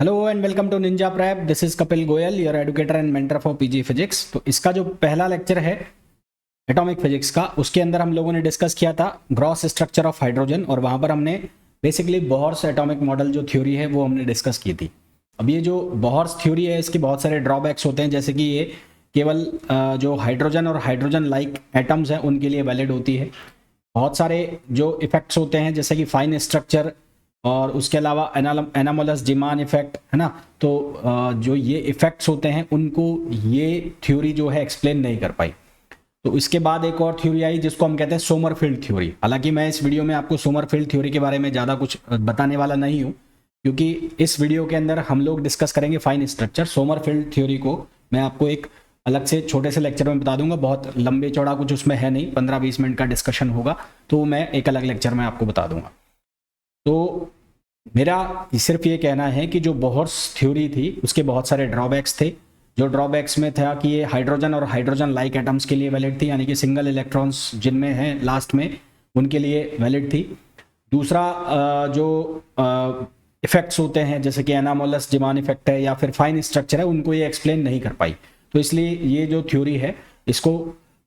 Hello and welcome to Ninja Prep. This is Kapil Goyal, your educator and mentor for PG physics. तो इसका जो पहला lecture है atomic physics का, उसके अंदर हम लोगों ने डिस्कस किया था ग्रॉस स्ट्रक्चर ऑफ हाइड्रोजन, और वहां पर हमने बेसिकली बोहर्स एटॉमिक मॉडल जो थ्योरी है वो हमने डिस्कस की थी। अब ये जो बोहर्स थ्योरी है इसके बहुत सारे ड्रॉबैक्स होते हैं, जैसे कि ये केवल जो हाइड्रोजन और हाइड्रोजन लाइक एटम्स हैं उनके लिए वैलिड होती है। बहुत सारे जो इफेक्ट्स होते हैं जैसे कि फाइन स्ट्रक्चर और उसके अलावा एनामोलस जिमान इफेक्ट है ना, तो जो ये इफेक्ट्स होते हैं उनको ये थ्योरी जो है एक्सप्लेन नहीं कर पाई। तो इसके बाद एक और थ्योरी आई जिसको हम कहते हैं सोमरफील्ड थ्योरी। हालांकि मैं इस वीडियो में आपको सोमरफील्ड थ्योरी के बारे में ज़्यादा कुछ बताने वाला नहीं हूँ, क्योंकि इस वीडियो के अंदर हम लोग डिस्कस करेंगे फाइन स्ट्रक्चर। सोमरफील्ड थ्योरी को मैं आपको एक अलग से छोटे से लेक्चर में बता दूंगा, बहुत लंबे चौड़ा कुछ उसमें है नहीं, 15-20 मिनट का डिस्कशन होगा, तो मैं एक अलग लेक्चर में आपको बता दूंगा। तो मेरा सिर्फ ये कहना है कि जो बोहर्स थ्योरी थी उसके बहुत सारे ड्रॉबैक्स थे। जो ड्रॉबैक्स में था कि ये हाइड्रोजन और हाइड्रोजन लाइक एटम्स के लिए वैलिड थी, यानी कि सिंगल इलेक्ट्रॉन्स जिनमें हैं लास्ट में उनके लिए वैलिड थी। दूसरा जो इफेक्ट्स होते हैं जैसे कि एनामोलस जिमान इफेक्ट है या फिर फाइन स्ट्रक्चर है, उनको ये एक्सप्लेन नहीं कर पाई। तो इसलिए ये जो थ्योरी है इसको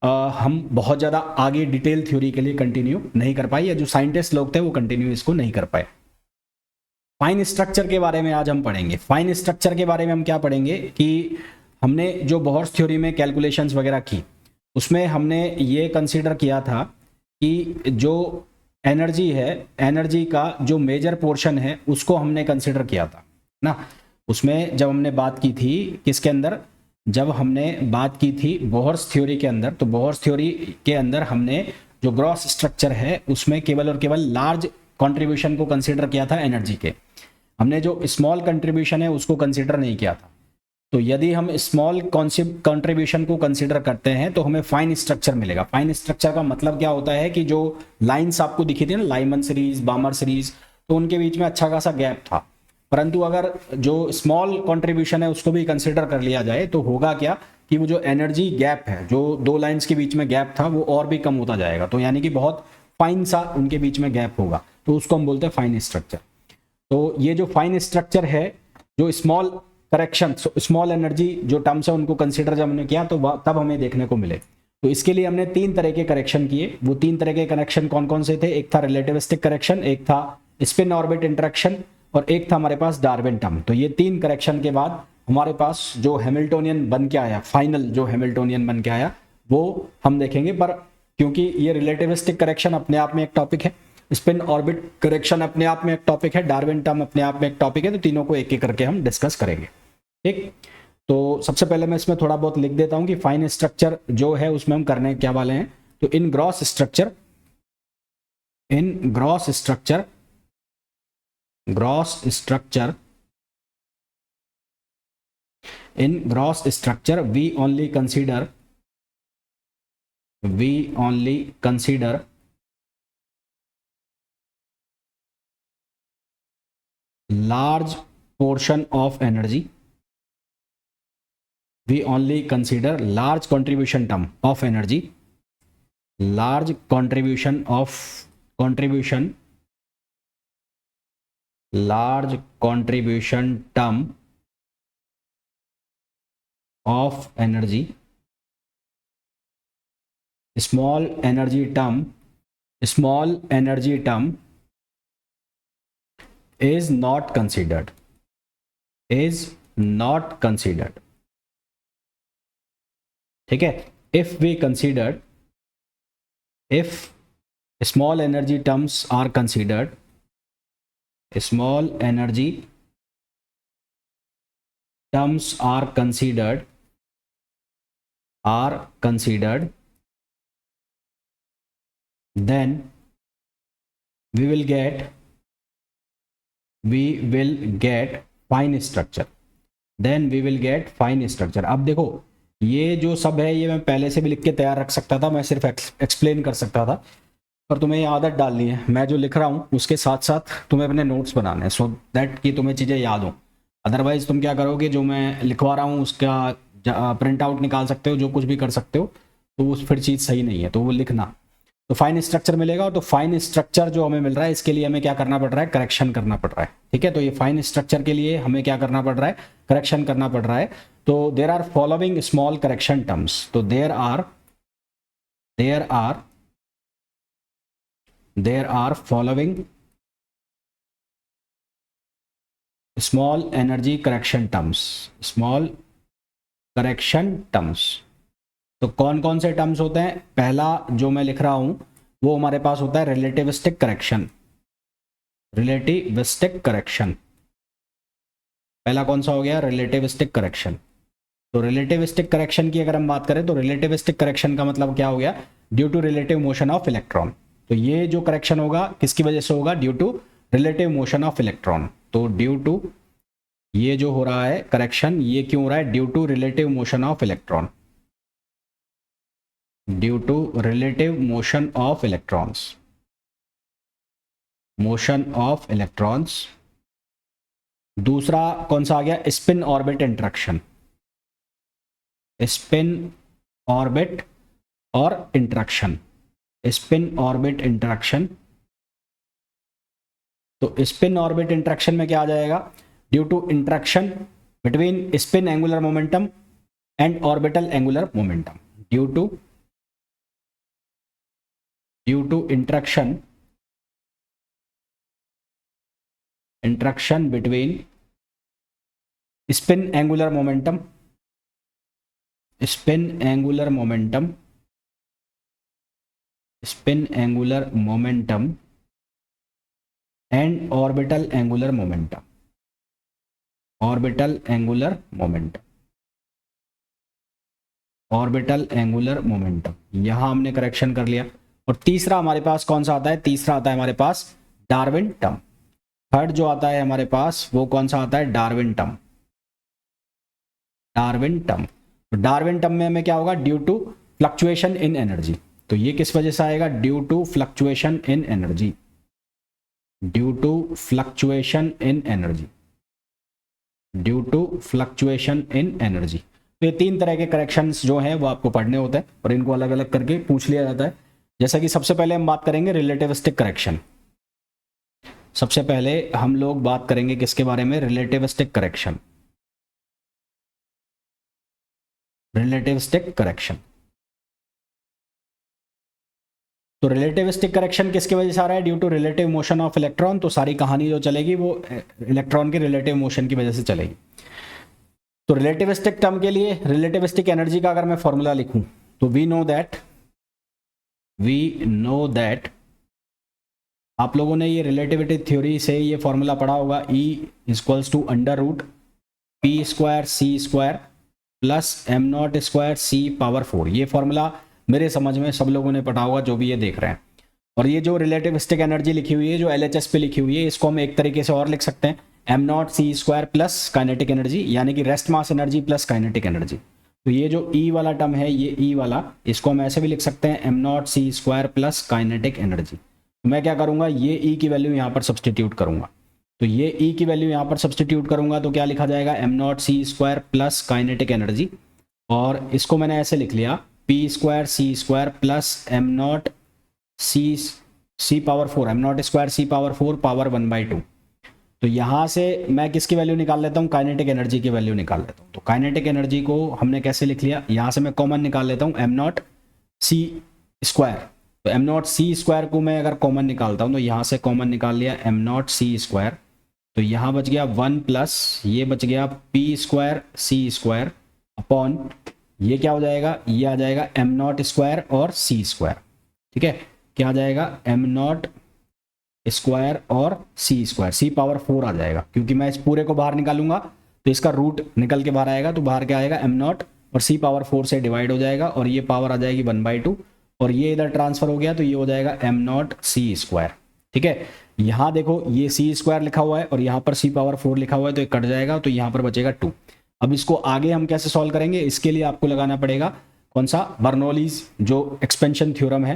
हम बहुत ज़्यादा आगे डिटेल थ्योरी के लिए कंटिन्यू नहीं कर पाए, या जो साइंटिस्ट लोग थे वो कंटिन्यू इसको नहीं कर पाए। फाइन स्ट्रक्चर के बारे में आज हम पढ़ेंगे। फाइन स्ट्रक्चर के बारे में हम क्या पढ़ेंगे कि हमने जो बोहर्स थ्योरी में कैलकुलेशंस वगैरह की उसमें हमने ये कंसीडर किया था कि जो एनर्जी है, एनर्जी का जो मेजर पोर्शन है उसको हमने कंसीडर किया था ना। उसमें जब हमने बात की थी किसके अंदर, जब हमने बात की थी बोहर्स थ्योरी के अंदर, तो बोहर्स थ्योरी के अंदर हमने जो ग्रॉस स्ट्रक्चर है उसमें केवल और केवल लार्ज कंट्रीब्यूशन को कंसीडर किया था एनर्जी के। हमने जो स्मॉल कंट्रीब्यूशन है उसको कंसीडर नहीं किया था। तो यदि हम स्मॉल कंट्रीब्यूशन को कंसीडर करते हैं तो हमें फाइन स्ट्रक्चर मिलेगा। फाइन स्ट्रक्चर का मतलब क्या होता है कि जो लाइंस आपको दिखी थी ना, लाइमन सीरीज, बामर सीरीज, तो उनके बीच में अच्छा खासा गैप था। परंतु अगर जो स्मॉल कंट्रीब्यूशन है उसको भी कंसीडर कर लिया जाए तो होगा क्या कि वो जो एनर्जी गैप है, जो दो लाइंस के बीच में गैप था, वो और भी कम होता जाएगा। तो यानी कि बहुत फाइन सा उनके बीच में गैप होगा, तो उसको हम बोलते हैं फाइन स्ट्रक्चर। तो ये जो फाइन स्ट्रक्चर है, जो स्मॉल करेक्शन, स्मॉल एनर्जी जो टर्म्स है उनको कंसीडर जब हमने किया तो तब हमें देखने को मिले। तो इसके लिए हमने 3 तरह के करेक्शन किए। वो 3 तरह के करेक्शन कौन कौन से थे? एक था रिलेटिविस्टिक करेक्शन, एक था स्पिन ऑर्बिट इंटरेक्शन, और एक था हमारे पास डार्विन टर्म। तो ये 3 करेक्शन के बाद हमारे पास जो हैमिल्टोनियन बन के आया, फाइनल जो हैमिल्टोनियन बन के आया, वो हम देखेंगे। पर क्योंकि ये रिलेटिविस्टिक करेक्शन अपने आप में एक टॉपिक है, स्पिन ऑर्बिट करेक्शन अपने आप में एक टॉपिक है, डार्विन टर्म अपने आप में एक टॉपिक है, तो तीनों को एक एक करके हम डिस्कस करेंगे। ठीक, तो सबसे पहले मैं इसमें थोड़ा बहुत लिख देता हूं कि फाइन स्ट्रक्चर जो है उसमें हम करने क्या वाले हैं। तो in gross structure, in gross structure, gross structure, in gross structure we only consider large portion of energy, we only consider large contribution term of energy, large contribution of large contribution term of energy, small energy term is not considered, ठीक है। if small energy terms are considered, then we will get fine structure, अब देखो ये जो सब है ये मैं पहले से भी लिख के तैयार रख सकता था, मैं सिर्फ एक्सप्लेन कर सकता था, पर तुम्हें ये आदत डालनी है, मैं जो लिख रहा हूँ उसके साथ साथ तुम्हें अपने नोट्स बनाने हैं, सो दैट कि तुम्हें चीज़ें याद हो। अदरवाइज तुम क्या करोगे, जो मैं लिखवा रहा हूँ उसका प्रिंट आउट निकाल सकते हो, जो कुछ भी कर सकते हो, तो वो फिर चीज़ सही नहीं है, तो वो लिखना। तो फाइन स्ट्रक्चर मिलेगा। तो फाइन स्ट्रक्चर जो हमें मिल रहा है इसके लिए हमें क्या करना पड़ रहा है, करेक्शन करना पड़ रहा है। ठीक है, तो ये फाइन स्ट्रक्चर के लिए हमें क्या करना पड़ रहा है, करेक्शन करना पड़ रहा है। तो there are following small correction terms, तो there are following small energy correction terms, small correction terms. तो कौन कौन से टर्म्स होते हैं, पहला जो मैं लिख रहा हूं वो हमारे पास होता है रिलेटिविस्टिक करेक्शन। रिलेटिविस्टिक करेक्शन पहला कौन सा हो गया, रिलेटिविस्टिक करेक्शन। तो रिलेटिविस्टिक करेक्शन की अगर हम बात करें तो रिलेटिविस्टिक करेक्शन का मतलब क्या हो गया, due to relative motion of electron. तो ये जो करेक्शन होगा किसकी वजह से होगा, due to relative motion of electron. तो ड्यू टू ये जो हो रहा है करेक्शन, ये क्यों हो रहा है, due to relative motion of electron, due to relative motion of electrons, motion of electrons. दूसरा कौन सा आ गया, spin orbit interaction, spin orbit और इंटरेक्शन, स्पिन ऑर्बिट इंटरेक्शन। तो स्पिन ऑर्बिट इंटरेक्शन में क्या आ जाएगा, due to interaction between spin angular momentum and orbital angular momentum, due to interaction between spin angular momentum and orbital angular momentum, orbital angular momentum। यहां हमने correction कर लिया। और तीसरा हमारे पास कौन सा आता है, तीसरा आता है हमारे पास डार्विन टर्म। थर्ड जो आता है हमारे पास वो कौन सा आता है, डार्विन टर्म। तो डार्विन टर्म में हमें क्या होगा, due to fluctuation in energy. तो ये किस वजह से आएगा, due to fluctuation in energy, due to fluctuation in energy, due to fluctuation in energy. तो ये तीन तरह के करेक्शंस जो हैं वो आपको पढ़ने होते हैं और इनको अलग अलग करके पूछ लिया जाता है। जैसा कि सबसे पहले हम बात करेंगे रिलेटिविस्टिक करेक्शन। सबसे पहले हम लोग बात करेंगे किसके बारे में, रिलेटिविस्टिक करेक्शन। रिलेटिविस्टिक करेक्शन, तो रिलेटिविस्टिक करेक्शन किसकी वजह से आ रहा है, due to relative motion of electron. तो सारी कहानी जो चलेगी वो इलेक्ट्रॉन के रिलेटिव मोशन की वजह से चलेगी। तो रिलेटिविस्टिक टर्म के लिए रिलेटिविस्टिक एनर्जी का अगर मैं फॉर्मूला लिखूं तो वी नो दैट आप लोगों ने ये रिलेटिविटी थ्योरी से ये फॉर्मूला पढ़ा होगा, E equals to under root P square C square plus M not square C power 4। ये फॉर्मूला मेरे समझ में सब लोगों ने पढ़ा होगा जो भी ये देख रहे हैं। और ये जो रिलेटिविस्टिक एनर्जी लिखी हुई है, जो LHS पे लिखी हुई है, इसको हम एक तरीके से और लिख सकते हैं, M not C square plus kinetic energy, यानी कि rest mass energy plus kinetic energy. तो ये जो E वाला टर्म है, ये E वाला, इसको हम ऐसे भी लिख सकते हैं, M not C square plus kinetic energy. तो मैं क्या करूंगा, ये E की वैल्यू यहाँ पर सब्सटीट्यूट करूंगा। तो ये E की वैल्यू यहाँ पर सब्सटीट्यूट करूंगा तो क्या लिखा जाएगा, M not C square plus kinetic energy. और इसको मैंने ऐसे लिख लिया, P square C square plus M not C power 4, M not square C power 4 power 1/2। तो यहाँ से मैं किसकी वैल्यू निकाल लेता हूँ, काइनेटिक एनर्जी की वैल्यू निकाल लेता हूँ। तो काइनेटिक एनर्जी को हमने कैसे लिख लिया, यहाँ से मैं कॉमन निकाल लेता हूँ, एम नॉट सी स्क्वायर। तो एम नॉट सी स्क्वायर को मैं अगर कॉमन निकालता हूँ तो यहाँ से कॉमन निकाल लिया एम नॉट सी स्क्वायर। तो यहाँ बच गया 1 प्लस ये बच गया P square C square upon ये क्या हो जाएगा, ये आ जाएगा एम नॉट स्क्वायर और सी स्क्वायर। ठीक है, क्या आ जाएगा, एम नॉट स्क्वायर और सी स्क्वायर, सी पावर 4 आ जाएगा, क्योंकि मैं इस पूरे को बाहर निकालूंगा तो इसका रूट निकल के बाहर आएगा। तो बाहर क्या आएगा, एम नॉट और सी पावर 4 से डिवाइड हो जाएगा और ये पावर आ जाएगी 1/2 और ये इधर ट्रांसफर हो गया तो ये हो जाएगा एम नॉट सी स्क्वायर। ठीक है, यहाँ देखो ये सी स्क्वायर लिखा हुआ है और यहाँ पर सी पावर 4 लिखा हुआ है, तो ये कट जाएगा तो यहाँ पर बचेगा 2। अब इसको आगे हम कैसे सॉल्व करेंगे, इसके लिए आपको लगाना पड़ेगा कौन सा, बर्नौलीज जो एक्सपेंशन थ्योरम है।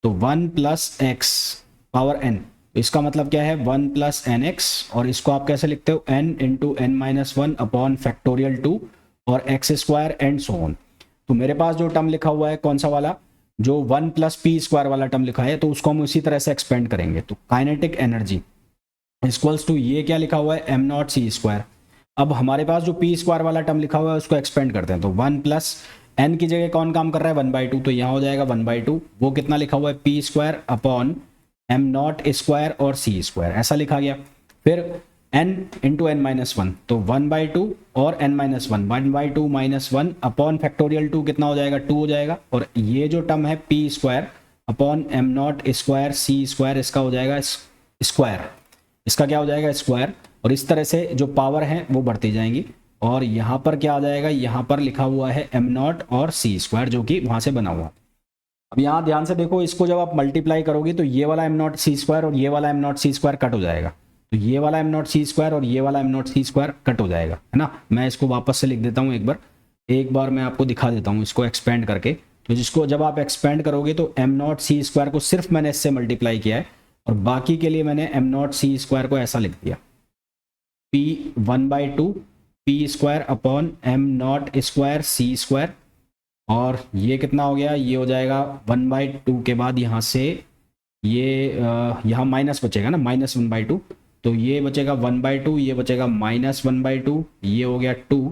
तो 1 प्लस एक्स पावर n, इसका मतलब क्या है 1 प्लस एन एक्स, और इसको आप कैसे लिखते हो, n into n-1 upon factorial 2 और x square and so on. तो मेरे पास जो टर्म लिखा हुआ है कौन सा वाला, जो 1 प्लस पी स्क्वायर वाला टर्म लिखा है तो उसको हम उसी तरह से एक्सपेंड करेंगे। तो काइनेटिक एनर्जी इक्वल्स टू ये क्या लिखा हुआ है एम नॉट सी स्क्वायर। अब हमारे पास जो पी स्क्वायर वाला टर्म लिखा हुआ है उसको एक्सपेंड करते हैं। तो 1 प्लस एन की जगह कौन काम कर रहा है 1/2, तो यहाँ हो जाएगा 1/2। वो कितना लिखा हुआ है P square upon M not square और सी स्क्वायर, ऐसा लिखा गया। फिर n into N minus one, तो 1/2 और n minus one, 1/2 minus one upon factorial 2 कितना हो जाएगा 2 हो जाएगा। और ये जो टर्म है P square upon M not square C square, इसका हो जाएगा स्क्वायर, इसका क्या हो जाएगा स्क्वायर। और इस तरह से जो पावर है वो बढ़ती जाएंगी। और यहाँ पर क्या आ जाएगा, यहाँ पर लिखा हुआ है एम नॉट और सी स्क्वायर जो कि वहाँ से बना हुआ। अब यहाँ ध्यान से देखो, इसको जब आप मल्टीप्लाई करोगे तो ये वाला एम नॉट सी स्क्वायर और ये वाला M not C square cut हो जाएगा। तो ये वाला एम नॉट सी स्क्वायर और ये वाला M not C square cut हो जाएगा, है ना। मैं इसको वापस से लिख देता हूँ एक बार मैं आपको दिखा देता हूँ इसको एक्सपेंड करके। तो जिसको जब आप एक्सपेंड करोगे तो एम नॉट सी स्क्वायर को सिर्फ मैंने इससे मल्टीप्लाई किया है और बाकी के लिए मैंने एम नॉट सी स्क्वायर को ऐसा लिख दिया P 1/2 P square upon M not square C square. और ये कितना हो गया, ये हो जाएगा 1/2 के बाद यहाँ से ये यहाँ माइनस बचेगा ना, -1/2, तो ये बचेगा 1/2, ये बचेगा -1/2, ये हो गया 2।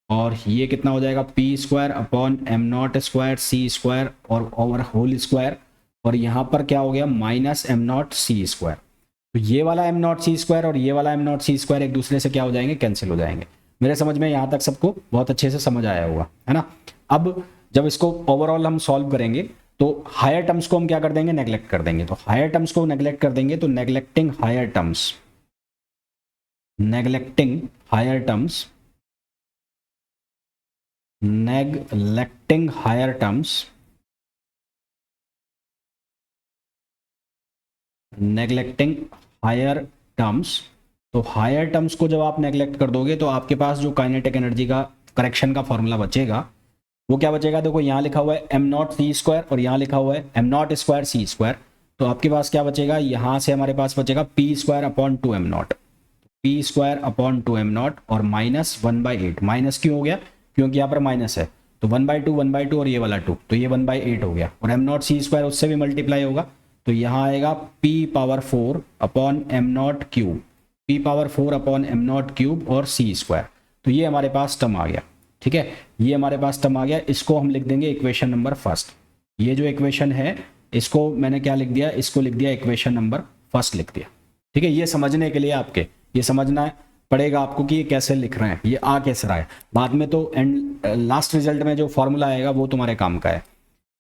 और ये कितना हो जाएगा P square upon M not square C square और ओवर होल स्क्वायर। और यहाँ पर क्या हो गया minus M not C square. तो ये वाला एम नॉट सी स्क्वायर और ये वाला एम नॉट सी स्क्वायर एक दूसरे से क्या हो जाएंगे, कैंसिल हो जाएंगे। मेरे समझ में यहाँ तक सबको बहुत अच्छे से समझ आया होगा, है ना। अब जब इसको ओवरऑल हम सॉल्व करेंगे तो हायर टर्म्स को हम क्या कर देंगे, नेग्लेक्ट कर देंगे। तो हायर टर्म्स को नेग्लेक्ट कर देंगे तो neglecting higher terms, neglecting higher terms, neglecting higher terms, neglecting higher terms. तो हायर टर्म्स को जब आप नेग्लेक्ट कर दोगे तो आपके पास जो काइनेटिक एनर्जी का करेक्शन का फॉर्मूला बचेगा वो क्या बचेगा, देखो यहाँ लिखा हुआ है एम नॉट सी स्क्वायर और यहाँ लिखा हुआ है M not square C square. तो आपके पास क्या बचेगा, यहाँ से हमारे पास बचेगा P square upon 2 M not, P square upon 2 M not और -1/8। माइनस क्यों हो गया, क्योंकि यहाँ पर माइनस है। तो 1/2 और ये वाला 2, तो ये 1/8 हो गया। और एम नॉट सी स्क्वायर उससे भी मल्टीप्लाई होगा तो यहाँ आएगा P power 4 upon M not cube, P power 4 upon M not cube और सी स्क्वायर। तो ये हमारे पास टर्म आ गया, ठीक है, ये हमारे पास टर्म आ गया। इसको हम लिख देंगे इक्वेशन नंबर फर्स्ट। ये जो इक्वेशन है इसको मैंने क्या लिख दिया, इसको लिख दिया इक्वेशन नंबर फर्स्ट लिख दिया, ठीक है। ये समझने के लिए आपके ये समझना पड़ेगा आपको कि ये कैसे लिख रहे हैं, ये आ कैसे रहा है। बाद में तो एंड लास्ट रिजल्ट में जो फॉर्मूला आएगा वो तुम्हारे काम का है।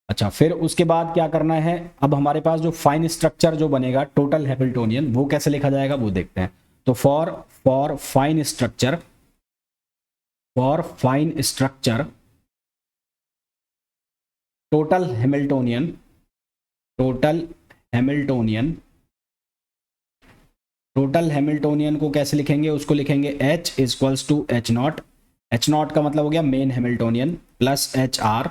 अच्छा, फिर उसके बाद क्या करना है, अब हमारे पास जो फाइन स्ट्रक्चर जो बनेगा टोटल हैमिल्टोनियन वो कैसे लिखा जाएगा वो देखते हैं। तो for fine structure, for fine structure total Hamiltonian, total Hamiltonian, total Hamiltonian को कैसे लिखेंगे, उसको लिखेंगे H equals to H not. H not का मतलब हो गया main Hamiltonian plus HR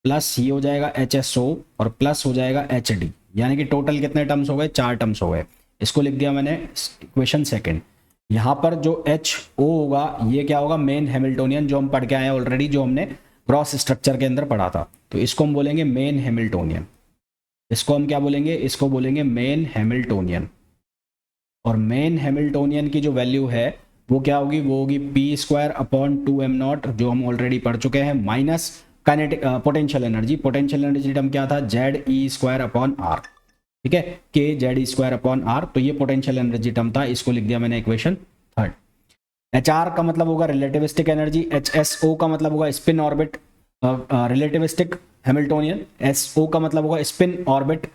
plus ये हो जाएगा HSO और प्लस हो जाएगा HD, यानी कि टोटल कितने टर्म्स हो गए, 4 टर्म्स हो गए। इसको लिख दिया मैंने इक्वेशन सेकंड। यहाँ पर जो HO होगा ये क्या होगा, मेन हैमिल्टोनियन, जो हम पढ़ के आए हैं ऑलरेडी, जो हमने क्रॉस स्ट्रक्चर के अंदर पढ़ा था। तो इसको हम बोलेंगे मेन हैमिल्टोनियन, इसको हम क्या बोलेंगे, इसको बोलेंगे मेन हैमिल्टोनियन। और मेन हैमिल्टोनियन की जो वैल्यू है वो क्या होगी, वो होगी P square upon 2 M not, जो हम ऑलरेडी पढ़ चुके हैं, minus kinetic potential energy. Potential energy term क्या था, Z E square upon R, ठीक है, K Z E square upon R. तो ये पोटेंशियल एनर्जी टर्म था, इसको लिख दिया मैंने इक्वेशन थर्ड। एच आर का मतलब होगा relativistic energy, H S O का मतलब होगा spin orbit relativistic Hamiltonian, S O का मतलब होगा स्पिन ऑर्बिट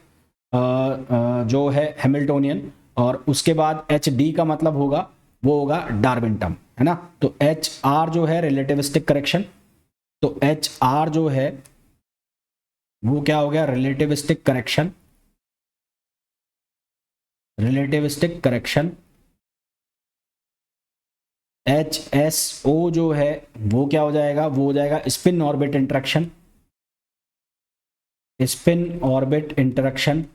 जो है हैमिल्टोनियन। और उसके बाद एच डी का मतलब होगा वो होगा डार्विन टर्म, है ना। तो एच आर जो है रिलेटिविस्टिक करेक्शन, तो एच आर जो है वो क्या हो गया, relativistic correction, relativistic correction. H S O जो है वो क्या हो जाएगा, वो हो जाएगा spin orbit interaction, spin orbit interaction.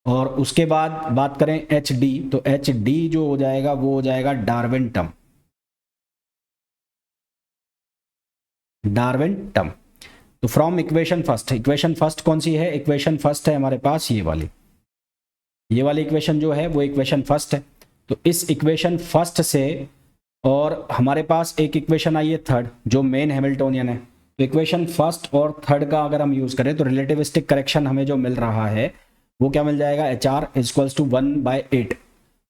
और उसके बाद बात करें एच डी, तो एच डी जो हो जाएगा वो हो जाएगा डार्विन टर्म, डार्विन टर्म। तो फ्रॉम इक्वेशन फर्स्ट कौन सी है? इक्वेशन फर्स्ट है हमारे पास ये वाली इक्वेशन जो है वो इक्वेशन फर्स्ट है। तो इस इक्वेशन फर्स्ट से और हमारे पास एक इक्वेशन आई है थर्ड जो मेन हैमिल्टोनियन है। तो इक्वेशन फर्स्ट और थर्ड का अगर हम यूज़ करें तो रिलेटिविस्टिक करेक्शन हमें जो मिल रहा है वो क्या मिल जाएगा? एच आर इजक्वल्स टू 1/8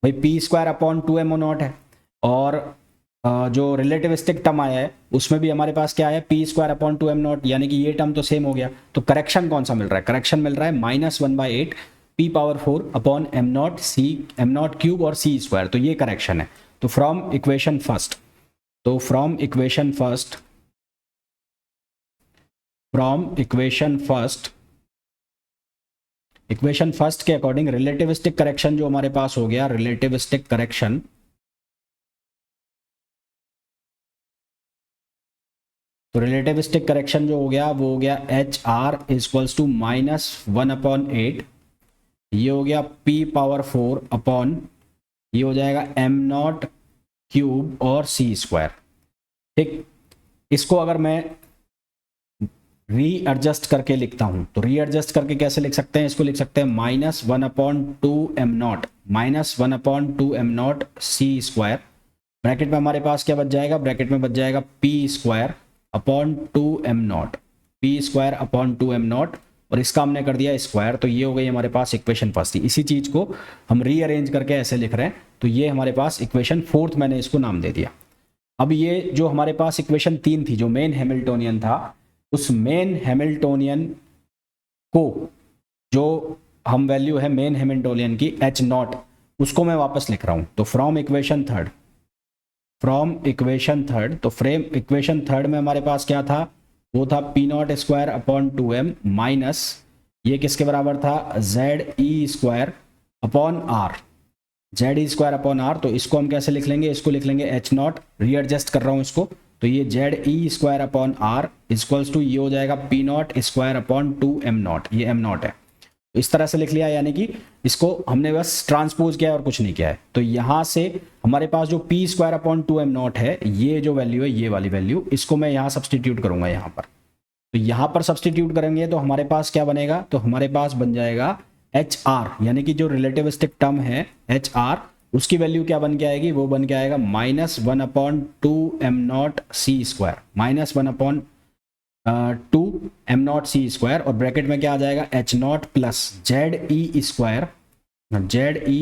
भाई पी स्क्वायर अपॉन 2m0 है। और जो रिलेटिविस्टिक टर्म आया है उसमें भी हमारे पास क्या है? पी स्क्वायर अपॉन 2m0, यानी कि ये टर्म तो सेम हो गया। तो करेक्शन कौन सा मिल रहा है? करेक्शन मिल रहा है -1/8 पी पावर 4 अपॉन m0 सी m0 क्यूब और सी स्क्वायर। तो ये करेक्शन है। तो फ्रॉम इक्वेशन इक्वेशन फर्स्ट के अकॉर्डिंग रिलेटिविस्टिक करेक्शन जो हमारे पास हो गया, रिलेटिविस्टिक करेक्शन जो हो गया वो हो गया एच आर इजक्वल्स टू -1/8, ये हो गया p पावर 4 अपॉन ये हो जाएगा m0 क्यूब और c स्क्वायर। ठीक, इसको अगर मैं रीएडजस्ट करके लिखता हूं तो रीएडजस्ट करके कैसे लिख सकते हैं? इसको लिख सकते हैं -1/2m0 c स्क्वायर। ब्रैकेट में हमारे पास क्या बच जाएगा? ब्रैकेट में बच जाएगा p स्क्वायर अपॉन 2m0 और इसका हमने कर दिया स्क्वायर। तो ये हो गई हमारे पास इक्वेशन फर्स्ट। इसी चीज को हम रीअरेंज करके ऐसे लिख रहे हैं। तो ये हमारे पास इक्वेशन फोर्थ, मैंने इसको नाम दे दिया। अब ये जो हमारे पास इक्वेशन 3 थी जो मेन हैमिल्टोनियन था, उस मेन हैमिल्टोनियन को जो हम वैल्यू है मेन हैमिल्टोनियन की H0, उसको मैं वापस लिख रहा हूं। तो फ्रॉम इक्वेशन थर्ड तो फ्रेम इक्वेशन थर्ड में हमारे पास क्या था? वो था p0 square upon 2m minus ये किसके बराबर था? ZE square upon r। तो इसको हम कैसे लिख लेंगे? इसको लिख लेंगे H0, रीएडजस्ट कर रहा हूं इसको। तो ये ZE square upon r equals to ये हो जाएगा p0 स्क्वायर अपॉन 2m0, ये m0 है। तो इस तरह से लिख लिया, यानी कि इसको हमने बस ट्रांसपोज किया है और कुछ नहीं किया है। तो यहाँ से हमारे पास जो p स्क्वायर अपॉन 2m0 है, ये जो वैल्यू है, ये वाली वैल्यू, इसको मैं यहाँ सब्सटीट्यूट करूंगा यहाँ पर। तो यहाँ पर सब्सटीट्यूट करेंगे तो हमारे पास क्या बनेगा? तो हमारे पास बन जाएगा HR, यानी कि जो रिलेटिविस्टिक टर्म है HR, उसकी वैल्यू क्या बन के आएगी? वो बन के आएगा -1/2m0 c square, -1/2m0 c square. और ब्रैकेट में क्या आ जाएगा? H0 plus ZE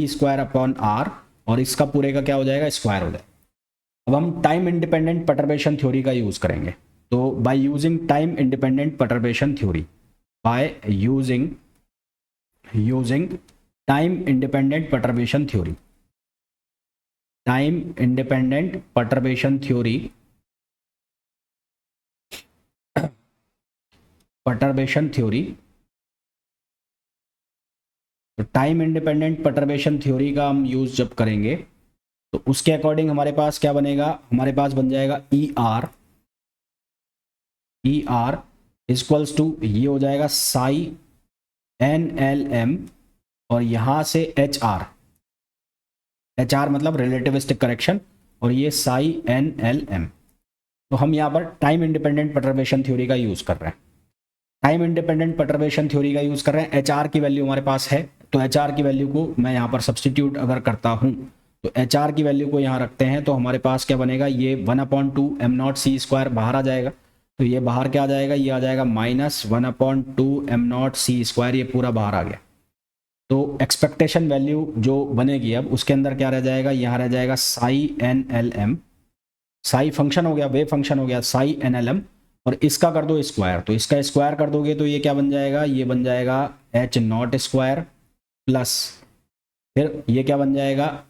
square upon r, और इसका पूरे का क्या हो जाएगा? स्क्वायर हो जाएगा। अब हम टाइम इंडिपेंडेंट परटर्बेशन थ्योरी का यूज करेंगे। तो by using time independent perturbation theory, time independent perturbation theory तो टाइम इंडिपेंडेंट परटर्बेशन थ्योरी का हम यूज जब करेंगे तो उसके अकॉर्डिंग हमारे पास क्या बनेगा? हमारे पास बन जाएगा ER इक्वल्स टू ये हो जाएगा साई NLM, और यहां से HR मतलब रिलेटिविस्टिक करेक्शन, और ये साई NLM। तो हम यहाँ पर टाइम इंडिपेंडेंट परटर्बेशन थ्योरी का यूज कर रहे हैं। HR की वैल्यू हमारे पास है, तो HR की वैल्यू को मैं यहाँ पर सब्सटीट्यूट अगर करता हूँ तो HR की वैल्यू को यहाँ रखते हैं तो हमारे पास क्या बनेगा? ये 1/2m0 c स्क्वायर बाहर आ जाएगा। तो ये बाहर क्या आ जाएगा? ये आ जाएगा -1/2m0 c स्क्वायर, ये पूरा बाहर आ गया। तो एक्सपेक्टेशन वैल्यू जो बनेगी अब उसके अंदर क्या रह जाएगा? यहाँ रह जाएगा साई NLM, साई फंक्शन हो गया, वेव फंक्शन हो गया, साई NLM, और इसका कर दो स्क्वायर। तो इसका स्क्वायर कर दोगे तो ये क्या बन जाएगा? ये बन जाएगा H0 स्क्वायर प्लस फिर ये क्या बन जाएगा?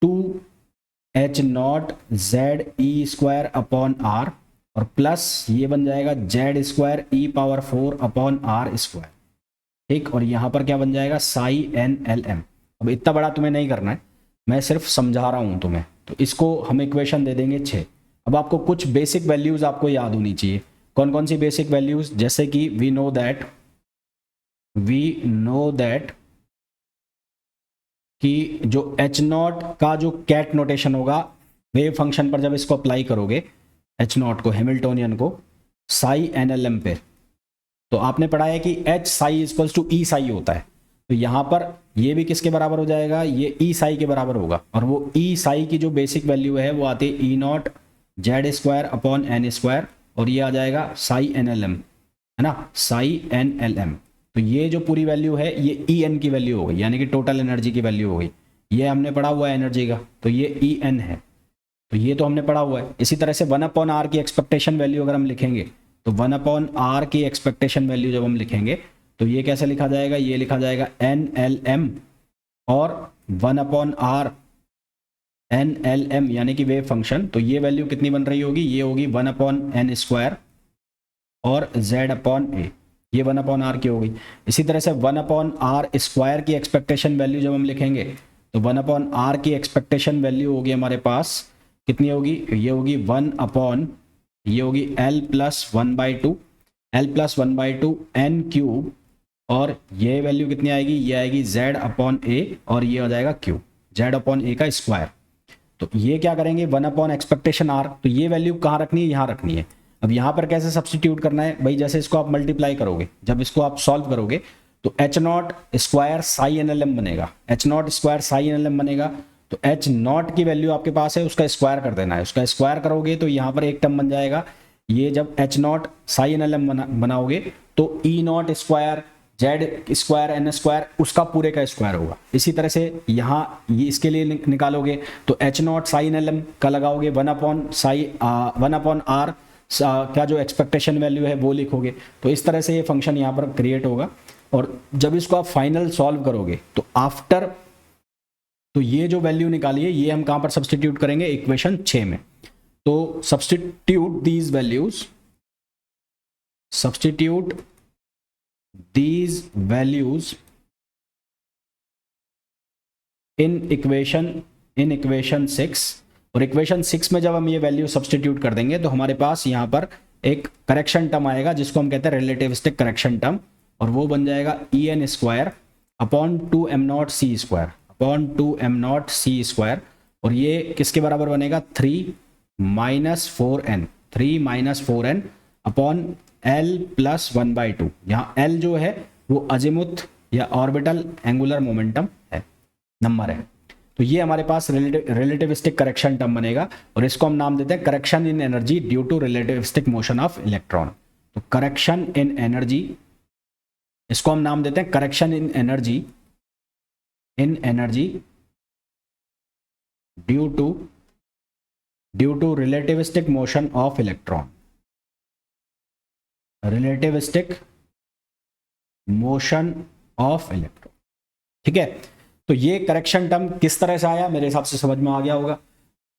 2H0 ZE square upon r, और प्लस ये बन जाएगा Z square E power 4 upon r square. ठीक, और यहाँ पर क्या बन जाएगा? साई NLM। अब इतना बड़ा तुम्हें नहीं करना है, मैं सिर्फ समझा रहा हूँ तुम्हें। तो इसको हम इक्वेशन दे देंगे 6। अब आपको कुछ बेसिक वैल्यूज आपको याद होनी चाहिए। कौन कौन सी बेसिक वैल्यूज? जैसे कि वी नो दैट कि जो H0 का जो कैट नोटेशन होगा वेव फंक्शन पर, जब इसको अप्लाई करोगे H0 को, हैमिल्टोनियन को, साई NLM पे, तो आपने पढ़ा है कि एच साई इक्वल्स टू ई साई होता है, तो यहाँ पर ये भी किसके बराबर हो जाएगा, ये ई साई के बराबर होगा। और वो ई साई की जो बेसिक वैल्यू है वो आती है E naught Z square upon N square, और ये आ जाएगा साई एन एल एम, है ना, साई एन एल एम। तो ये जो पूरी वैल्यू है ये ई एन की वैल्यू हो गई, यानी कि टोटल एनर्जी की वैल्यू हो गई। ये हमने पढ़ा हुआ है एनर्जी का, तो ये ई एन है, तो ये तो हमने पढ़ा हुआ है। इसी तरह से 1/r की एक्सपेक्टेशन वैल्यू अगर हम लिखेंगे तो 1/r की एक्सपेक्टेशन वैल्यू जब हम लिखेंगे तो ये कैसे लिखा जाएगा, ये लिखा जाएगा एन एल एम और 1/r एन एल एम यानी कि वेव फंक्शन। तो ये वैल्यू कितनी बन रही होगी, ये होगी 1/n स्क्वायर और z/a, ये 1/r की हो गई। इसी तरह से 1/r स्क्वायर की एक्सपेक्टेशन वैल्यू जब हम लिखेंगे तो 1/r की एक्सपेक्टेशन वैल्यू होगी हमारे पास कितनी होगी, ये होगी 1/, ये होगी l plus 1/2, l plus 1/2 n cube, और ये वैल्यू कितनी आएगी, ये आएगी z/a और ये आ जाएगा q, z/a का स्क्वायर। तो ये क्या करेंगे 1/, एक्सपेक्टेशन r, तो ये वैल्यू कहाँ रखनी है, यहाँ रखनी है। अब यहाँ पर कैसे सब्सटीट्यूट करना है भाई, जैसे इसको आप मल्टीप्लाई करोगे, जब इसको आप सॉल्व करोगे तो H naught square psi N L M बनेगा, H naught square psi N L M बनेगा। तो एच नॉट की वैल्यू आपके पास है, उसका स्क्वायर कर देना है, उसका स्क्वायर करोगे तो यहाँ पर एक टर्म बन जाएगा। ये जब H not psi N L M बनाओगे तो E naught square Z square N square उसका पूरे का स्क्वायर होगा। इसी तरह से यहाँ ये इसके लिए निकालोगे तो H not psi N L M का लगाओगे 1/r क्या जो एक्सपेक्टेशन वैल्यू है वो लिखोगे। तो इस तरह से ये फंक्शन यहाँ पर क्रिएट होगा। और जब इसको आप फाइनल सॉल्व करोगे तो आफ्टर, तो ये जो वैल्यू निकाली है ये हम कहाँ पर सब्सटीट्यूट करेंगे, इक्वेशन 6 में। तो substitute these values in equation 6, और इक्वेशन 6 में जब हम ये वैल्यू सब्सटीट्यूट कर देंगे तो हमारे पास यहाँ पर एक करेक्शन टर्म आएगा जिसको हम कहते हैं रिलेटिविस्टिक करेक्शन टर्म, और वो बन जाएगा E N square upon 2m0 c square upon 2m0 c square. और ये किसके बराबर बनेगा, 3 - 4n अपॉन l प्लस 1/2। यहाँ l जो है वो अजीमुथ या ऑर्बिटल एंगुलर मोमेंटम है, नंबर है। तो ये हमारे पास रिलेटिविस्टिक करेक्शन टर्म बनेगा, और इसको हम नाम देते हैं correction in energy due to relativistic motion of electron. तो करेक्शन इन एनर्जी, इसको हम नाम देते हैं correction in energy due to relativistic motion of electron, relativistic motion of electron. ठीक है, तो ये करेक्शन टर्म किस तरह से आया, मेरे हिसाब से समझ में आ गया होगा।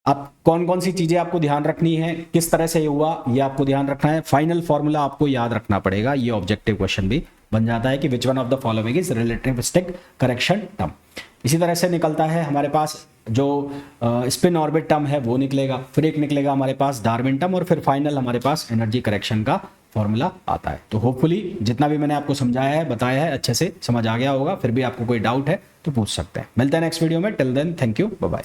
अब कौन कौन सी चीजें आपको ध्यान रखनी है, किस तरह से ये हुआ, ये आपको ध्यान रखना है। फाइनल फॉर्मूला आपको याद रखना पड़ेगा, ये ऑब्जेक्टिव क्वेश्चन भी बन जाता है कि which one of the following is relativistic correction term. इसी तरह से निकलता है हमारे पास जो स्पिन ऑर्बिट टर्म है वो निकलेगा, फिर एक निकलेगा हमारे पास डार्विन टर्म, और फिर फाइनल हमारे पास एनर्जी करेक्शन का फॉर्मूला आता है। तो होपफुली जितना भी मैंने आपको समझाया है, बताया है, अच्छे से समझ आ गया होगा। फिर भी आपको कोई डाउट है तो पूछ सकते हैं। मिलते हैं नेक्स्ट वीडियो में, till then thank you, bye bye.